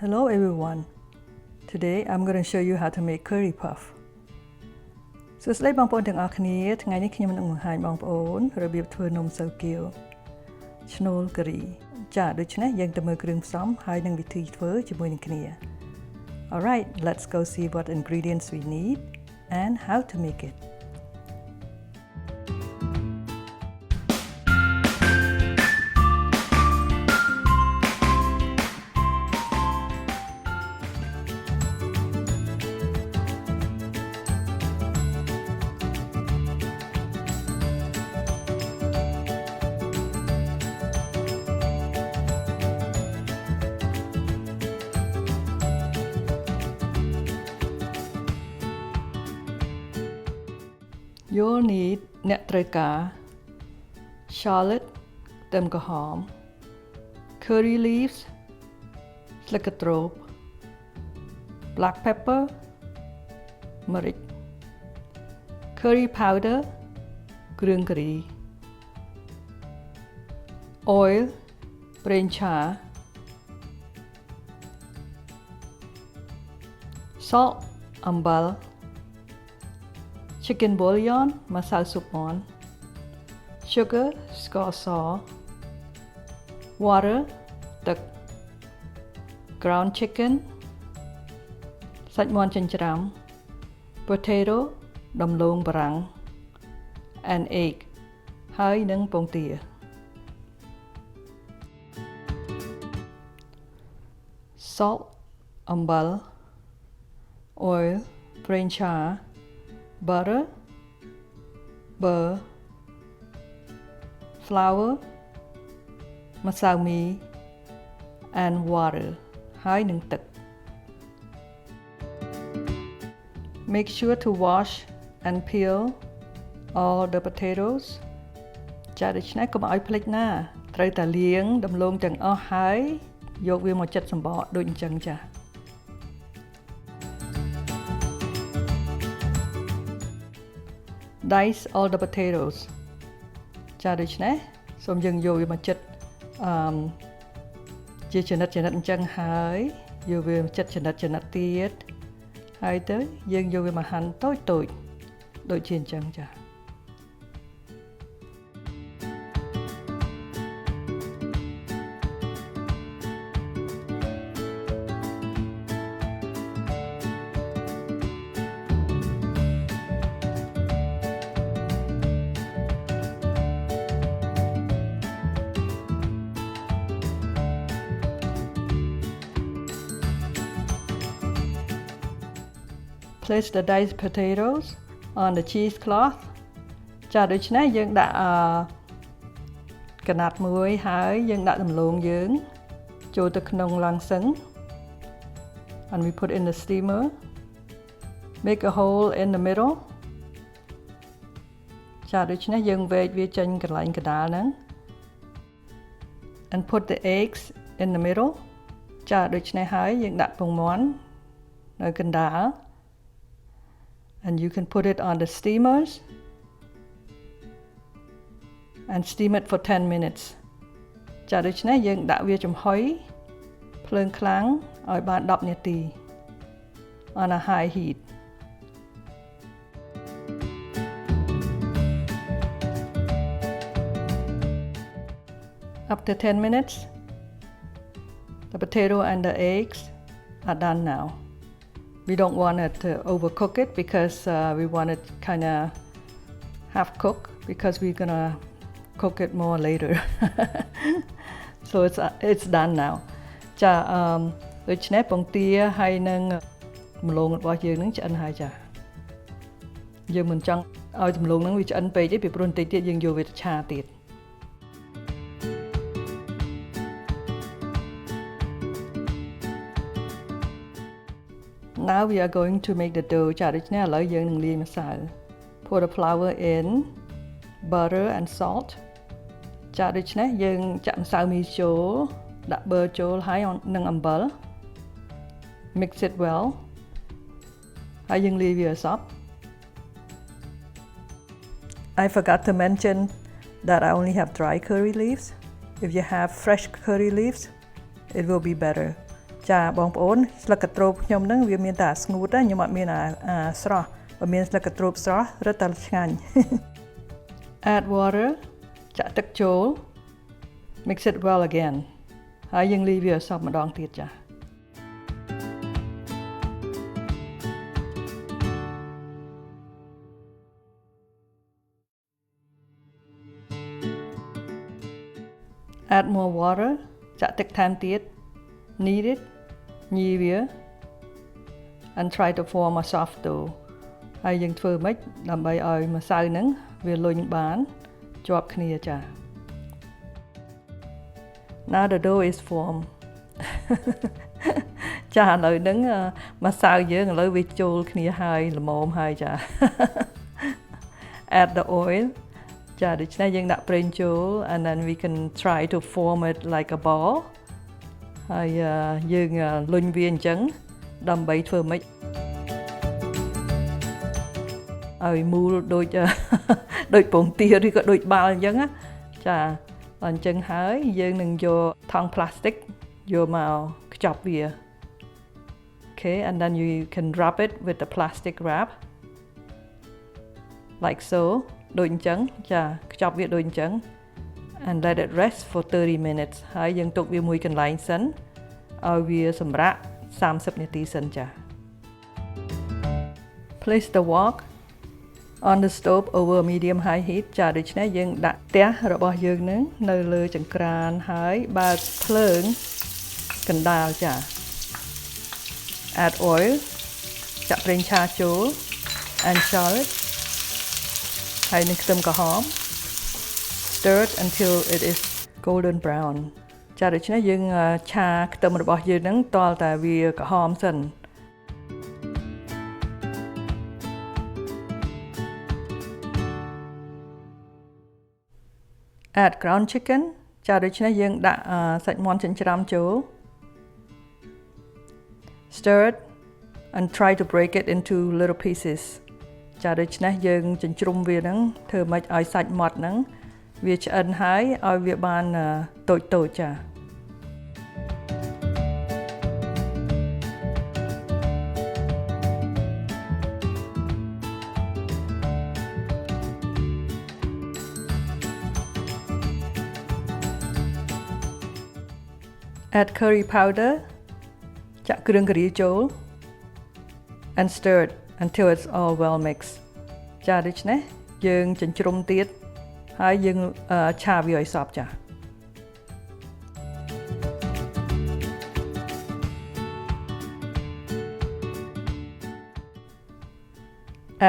Hello everyone. Today I'm going to show you how to make curry puff. សួស្តីបងប្អូនទាំងអស់គ្នាថ្ងៃនេះខ្ញុំនឹងបង្ហាញបងប្អូនរបៀបធ្វើនំសូកៀវឈ្នួលការីចាដូច្នេះយើងទៅមើលគ្រឿងផ្សំហើយនិងវិធីធ្វើជាមួយនឹងគ្នា Alright, let's go see what ingredients we need and how to make it. You'll need អ្នកត្រូវការ shallot ខ្ទឹមក្រហម curry leaves ស្លឹកកទ្រប black pepper ម្រេច curry powder គ្រឿងការី oil ប្រេងឆា salt អំបិលChicken bullion ម្សៅស៊ុបមាន់ sugar ស្ករស water ទឹក ground chicken សាច់មាន់ចិញ្ច្រាំ potato ដំឡូងបារាំង and egg ហើយនិងពងទា salt អំបិល oil ប្រេងឆាbutter, burr, flour, ម្សៅមី and water ហើយនឹងទឹក Make sure to wash and peel all the potatoes ចាដូច្នេះកុំឲ្យភ្លេចណាត្រូវតែលាងដំឡូងទាំងអស់ហើយយកវាមកចិតសម្បកដូចអញ្ចឹងចាDice all the potatoes ចាដូច្នេះសូមយើងយកវាមកចិតជាចំណិតអញ្ចឹងហើយយកវាមកចិតចំណិតទៀតហើយទៅយើងយកវាមកហាន់តូចដូចជាអញ្ចឹងចាPlace the diced potatoes on the cheesecloth ចាដូច្នេះយើងដាក់កណាត់មួយហើយយើងដាក់ដំឡូងយើងចូលទៅក្នុងឡាំងសឹង and we put in the steamer make a hole in the middle ចាដូច្នេះយើងវែកវាចេញកន្លែងកណ្ដាលហ្នឹង and put the eggs in the middle ចាដូច្នេះហើយយើងដាក់ពងមាន់នៅកណ្ដាលAnd you can put it on the steamers and steam it for 10 minutes. ចាដូច្នេះយើងដាក់វាចំហុយភ្លើងខ្លាំងឲ្យបាន10នាទី on a high heat. After 10 minutes, the potato and the eggs are done now.We don't want to overcook it because we want it kind of half cooked because we're gonna cook it more later. So it's done now. ចាដូច្នេះពងទាហើយនឹងម្លងរបស់យើងនឹងឆ្អិនហើយចាយើងមិនចង់ឲ្យម្លងនឹងវាឆ្អិនពេកទេពីព្រោះបន្តិចទៀតយើងយកវាទៅឆាទៀតNow we are going to make the dough ចាដូច្នេះឥឡូវយើងនឹងលាយម្សៅ Put the flour in butter and salt ចាដូច្នេះយើងចាក់ម្សៅមីចូលដាក់ bơ ចូលហើយនឹងអំបិល Mix it well ហើយយើងលាយវាឲ្យសព្វ I forgot to mention that I only have dry curry leaves If you have fresh curry leaves it will be better ចាបងប្អូនស្លឹកកត្រួបខ្ញុំហ្នឹងវាមានតែស្ងួតទេខ្ញុំអត់មានស្រស់បើមានស្លឹកកត្រួបស្រស់រឹតតែឆ្ងាញ់ Add water ចាក់ទឹកចូល mix it well again ហើយយើងលាយវាឲ្យសព្វម្ដងទៀតចា Add more water ចាក់ទឹកថែមទៀត kneaded ញីវា and try to form a soft dough ហើយយើងធ្វើម៉េចដើម្បីឲ្យម្សៅហ្នឹងវាលុញបានជាប់គ្នាចា Now the dough is formed ចាឥឡូវហ្នឹងម្សៅយើងឥឡូវវាចូលគ្នាហើយល្មមហើយចា Add the oil ចាដូច្នេះយើងដាក់ប្រេងចូល and then we can try to form it like a ball ហើយយើងលុញវាអញ្ចឹងដើម្បីធ្វើម៉េចឲ្យមូលដូចពងទាឬក៏ដូចបាល់អញ្ចឹងណាចាអញ្ចឹងហើយយើងនឹងយកថង់ plastic យកមកខ្ចប់វា Okay and then you can wrap it with the plastic wrap like so ដូចអញ្ចឹងចាខ្ចប់វាដូចអញ្ចឹង and let it rest for 30 minutes ហើយយើងទុកវាមួយកន្លែងសិនឲ្យវាសម្រាក30នាទីសិនចា Place the wok on the stove over medium high heat ចាដូច្នេះយើងដាក់ទះរបស់យើងនឹងនៅលើចង្ក្រានហើយបើកភ្លើងកណ្ដាលចា Add oil ចាក់ប្រេងឆាចូល and shallot ហើយនឹងខ្ទឹមក្រហម Stir it until it is golden brown ចាដូច្នេះយើងឆាខ្ទឹមរបស់យើងហ្នឹងតលតែវាក្រហមសិន Add ground chicken ចាដូច្នេះយើងដាក់សាច់មាន់ចិញ្ច្រាំចូល Stir it and try to break it into little pieces ចាដូច្នេះយើងចិញ្ច្រុំវាហ្នឹងធ្វើម៉េចឲ្យសាច់ម៉ត់ហ្នឹងវាឆ្អិនហើយឲ្យវាបានតូចៗចា Add curry powder ចាក់គ្រឿងការីចូល and stir it until it's all well mixed ចាដូច្នេះយើងចិញ្ច្រុំទៀតហើយយើងឆាវាឲ្យសព្វចា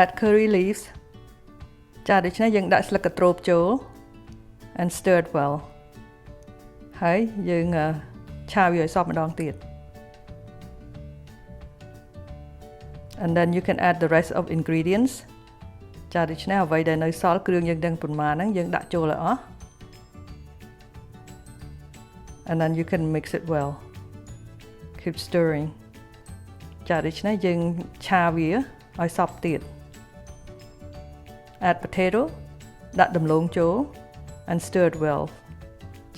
Add curry leaves ចាដូច្នេះយើងដាក់ស្លឹកកត្រួបចូល and stir it well ហើយយើងឆាវាឲ្យសព្វម្ដងទៀត and then you can add the rest of ingredients ចាដូច្នេះអ្វីដែលនៅសល់គ្រឿងយើងដឹងប៉ុន្មានហ្នឹងយើងដាក់ចូលឲ្យអស់ and then you can mix it well keep stirring ចាដូច្នេះយើងឆាវាឲ្យសព្វទៀត add potato ដាក់ដំឡូងចូល and stir it well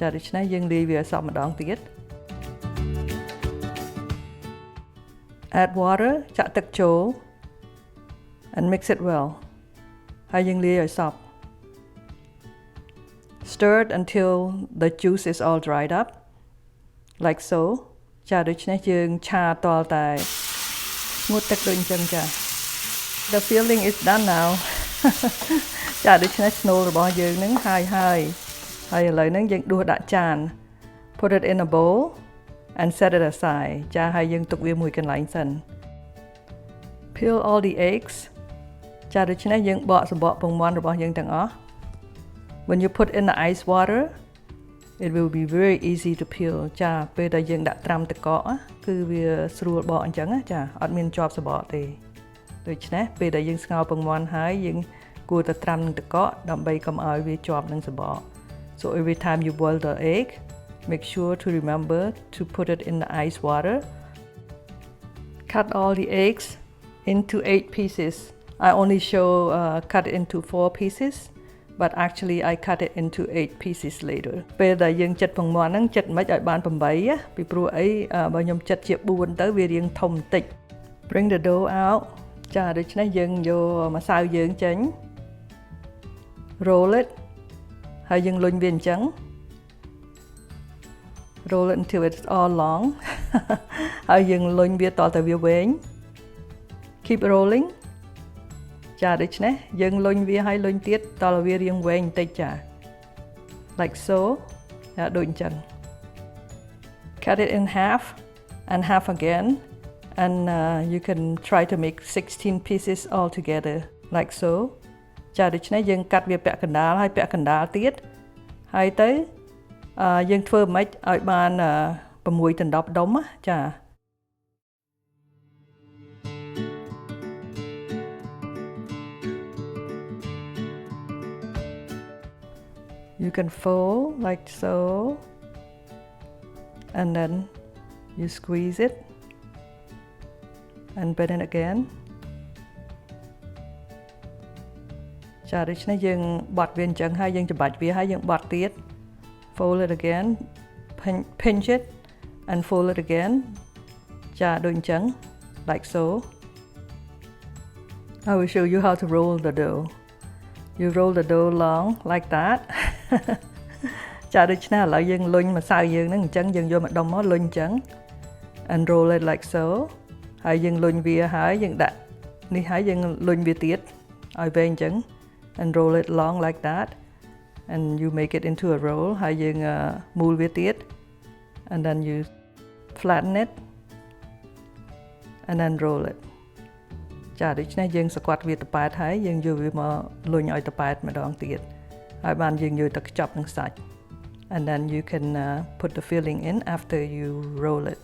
ចាដូច្នេះយើងលាយវាឲ្យសព្វម្ដងទៀត Add water ចាក់ទឹកចូល and mix it well ហើយយើងលាយឲ្យសព្វ Stir it until the juice is all dried up like so ចាដូច្នេះយើងឆាតលតែស្ងួតទឹកដូចអញ្ចឹងចា The filling is done now ចាដូច្នេះស្នូលរបស់យើងនឹងហើយឥឡូវហ្នឹងយើងដួសដាក់ចាន Put it in a bowl and set it aside ចាហើយយើងទុកវាមួយកន្លែងសិន Peel all the eggs ចាដូច្នេះយើងបកសំបកពងមាន់របស់យើងទាំងអស់ When you put in the ice water it will be very easy to peel ចាពេលដែលយើងដាក់ត្រាំទឹកកកគឺវាស្រួលបកអញ្ចឹងចាអត់មានជាប់សំបកទេដូច្នេះពេលដែលយើងស្ងោរពងមាន់ហើយយើងគួរតែត្រាំនឹងទឹកកកដើម្បីកុំឲ្យវាជាប់នឹងសំបក So every time you boil the egg make sure to remember to put it in the ice water. Cut all the eggs into 8 pieces. I only show cut into 4 pieces but actually I cut it into 8 pieces later ពេលដែលយើងចិតពងមាន់ហ្នឹងចិតមិនឲ្យបាន8ពីព្រោះអីបើខ្ញុំចិតជា4ទៅវារាងធំបន្តិច Bring the dough out ចាដូច្នេះយើងយកម្សៅយើងចេញ roll it ហើយយើងលុញវាអញ្ចឹង roll it until it's all long ហើយយើងលុញវាតតែវាវែង keep rolling ចាដូច្នេះយើងលុញវាហើយលុញទៀតតតែវារាងវែងបន្តិចចា like so ចាដូចអញ្ចឹង cut it in half and half again and you can try to make 16 pieces all together like so ចាដូច្នេះយើងកាត់វាពាក់កណ្ដាលហើយពាក់កណ្ដាលទៀតហើយទៅយើងធ្វើមិនឲ្យបាន6ទៅ10ដុំចា You can fold like so and then you squeeze it and bend it again ចាដូច្នេះយើងបត់វាអញ្ចឹងហើយយើងច្បាច់វាហើយយើងបត់ទៀត fold it again pinch it and fold it again ចាដូចអញ្ចឹង like so I will show you how to roll the dough you roll the dough long like that ចាដូច្នេះឥឡូវយើងលុញម្សៅយើងហ្នឹងអញ្ចឹងយើងយកមកដុំមកលុញអញ្ចឹង and roll it like so ហើយយើងលុញវាហើយយើងដាក់នេះហើយយើងលុញវាទៀតឲ្យវែងអញ្ចឹង and roll it long like that and you make it into a roll ហើយយើងមូលវាទៀត and then you flatten it and then roll it ចាដូច្នេះយើងសង្កត់វាតប៉ែតហើយយើងយកវាមកលុញឲ្យតប៉ែតម្ដងទៀតហើយបានយើងយកទៅខ្ចប់នឹងសាច់ and then you can put the filling in after you roll it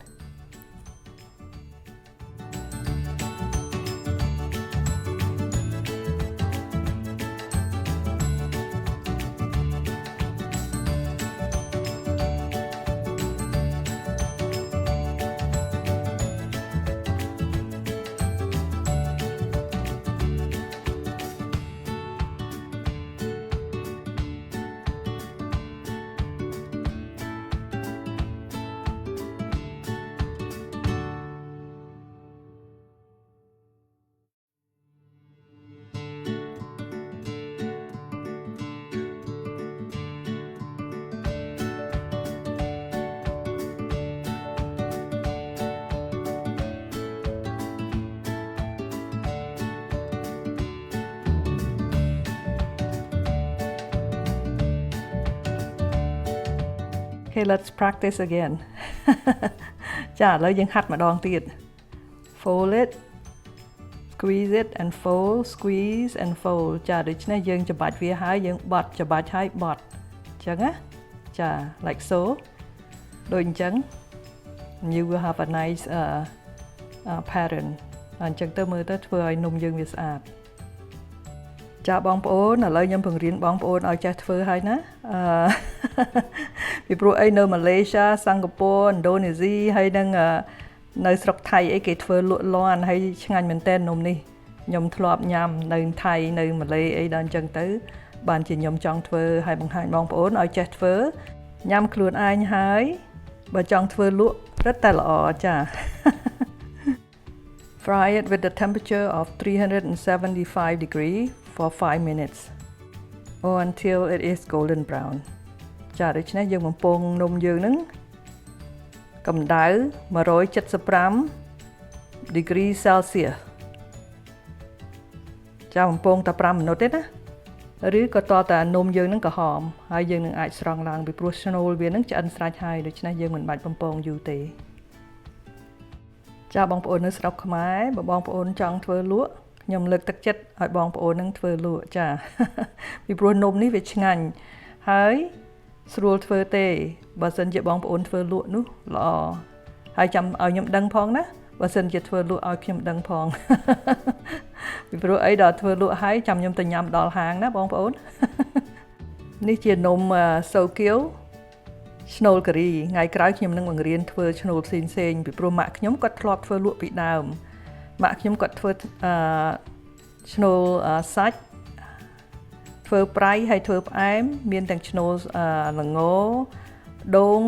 Okay, let's practice again ចាឥឡូវយើងហាត់ម្ដងទៀត fold it squeeze it and fold squeeze and fold ចាដូច្នេះយើងច្បាច់វាហើយយើងបត់ច្បាច់ហើយបត់អញ្ចឹងណាចា like so ដូចអញ្ចឹង you will have a nice pattern អញ្ចឹងទៅមើលទៅធ្វើឲ្យនំយើងវាស្អាតចាបងប្អូនឥឡូវខ្ញុំបង្រៀនបងប្អូនឲ្យចេះធ្វើហើយណាពីព្រោះអីនៅម៉ាឡេស៊ីសិង្ហបុរីឥណ្ឌូនេស៊ីហើយនឹងនៅស្រុកថៃអីគេធ្វើលក់លាន់ហើយឆ្ងាញ់មែនតើនំនេះខ្ញុំធ្លាប់ញ៉ាំនៅថៃនៅម៉ាឡេអីដល់អញ្ចឹងទៅបានជាខ្ញុំចង់ធ្វើហើយបង្ហាញបងប្អូនឲ្យចេះធ្វើញ៉ាំខ្លួនឯងហើយបើចង់ធ្វើលក់រឹតតែល្អចា Fry it with the temperature of 375 degrees for 5 minutes or until it is golden brown ចាដូច្នេះយើងបំពងនំយើងហ្នឹងកម្ដៅ175 degree Celsius ចាបំពងតែ5минутទេណាឬក៏តតែនំយើងហ្នឹងក្រហមហើយយើងនឹងអាចស្រង់ឡើងពីព្រោះស្នូលវាហ្នឹងឆ្អិនស្រេចហើយដូច្នេះយើងមិនបាច់បំពងយូរទេចាបងប្អូននៅស្រុកខ្មែរបើបងប្អូនចង់ធ្វើលក់ខ្ញុំលើកទឹកចិត្តឲ្យបងប្អូននឹងធ្វើលក់ចាពីព្រោះនំនេះវាឆ្ងាញ់ហើយស្រួលធ្វើទេបើសិនជាបងប្អូនធ្វើលក់នោះល្អហើយចាំឲ្យខ្ញុំដឹងផងណាបើសិនជាធ្វើលក់ឲ្យខ្ញុំដឹងផងពីព្រោះអីដល់ធ្វើលក់ហើយចាំខ្ញុំទៅញ៉ាំដល់ហាងណាបងប្អូននេះជានំសូគៀវស្នូលការីថ្ងៃក្រោយខ្ញុំនឹងបង្រៀនធ្វើស្នូលផ្សេងៗពីព្រោះម៉ាក់ខ្ញុំគាត់ធ្លាប់ធ្វើលក់ពីដើមម៉ាក់ខ្ញុំគាត់ធ្វើស្នូលសាច់ ធ្វើប្រៃហើយធ្វើផ្អែមមានទាំងឈ្នួលល្ងដូង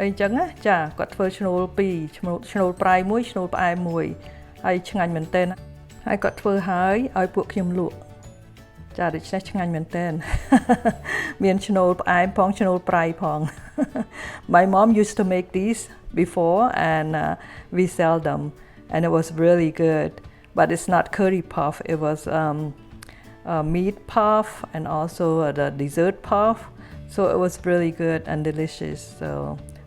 អីចឹងណាចាគាត់ធ្វើឈ្នួលពីរឈ្នួលប្រៃមួយឈ្នួលផ្អែមមួយហើយឆ្ងាញ់មែនទែនហើយគាត់ធ្វើហើយឲ្យពួកខ្ញុំលក់ចាដូច្នេះឆ្ងាញ់មែនទែន មានឈ្នួលផ្អែមផងឈ្នួលប្រៃផង My mom used to make these before and we sell them and it was really good but it's not curry puff it was meat puff and also the dessert puff so it was really good and delicious so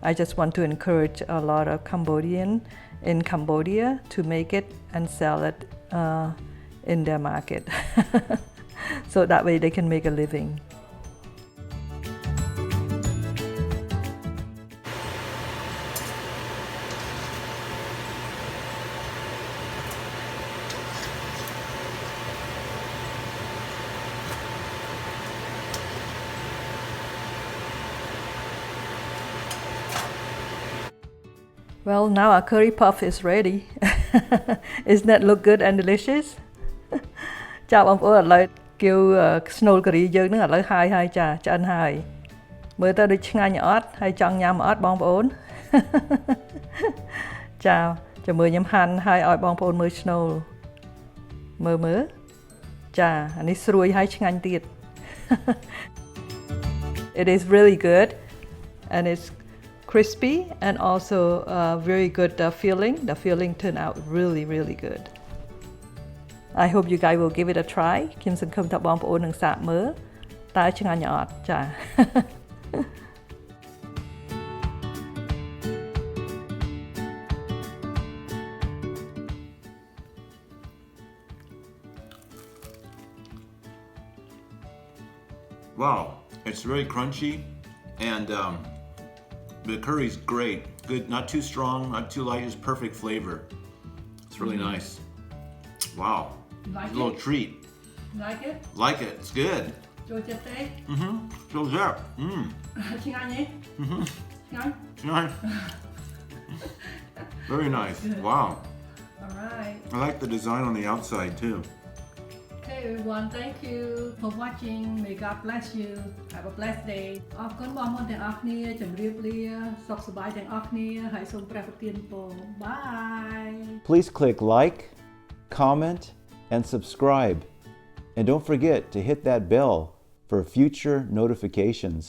I just want to encourage a lot of Cambodian in Cambodia to make it and sell it in their market so that way they can make a living. Well, now our curry puff is ready. Isn't that look good and delicious? ចាបងប្អូនឥឡូវគៀវស្នូលការីយើងនឹងឥឡូវហើយចាឆ្អិនហើយមើលទៅដូចឆ្ងាញ់អត់ហើយចង់ញ៉ាំអត់បងប្អូន ចាចាំមើលខ្ញុំហាន់ហើយឲ្យបងប្អូនមើលស្នូលមើលចាអានេះស្រួយហើយឆ្ងាញ់ទៀត It is really good and it's crispy and also very good feeling. The feeling turned out really good. I hope you guys will give it a try. ខ្ញុំសង្ឃឹមថាបងប្អូននឹងសាកមើលតើឆ្ងាញ់អត់ចា Wow, it's very crunchy and the curry's great. Good, not too strong, not too light, just perfect flavor. It's really nice. Wow. Like a little it? treat. Like it? Like it. It's good. ចូលចិត្តទេ Feels that. ឆ្ងាញ់ទេឆ្ងាញ់ Nice. Very nice. Wow. All right I like the design on the outside too. Hey everyone thank you for watching may God bless you have a blessed day អរគុណបងប្អូនទាំងអស់គ្នាជម្រាបលាសុខសប្បាយទាំងអស់គ្នាហើយសូមព្រះប្រទានពរ Bye Please click like, comment, and subscribe. And don't forget to hit that bell for future notifications.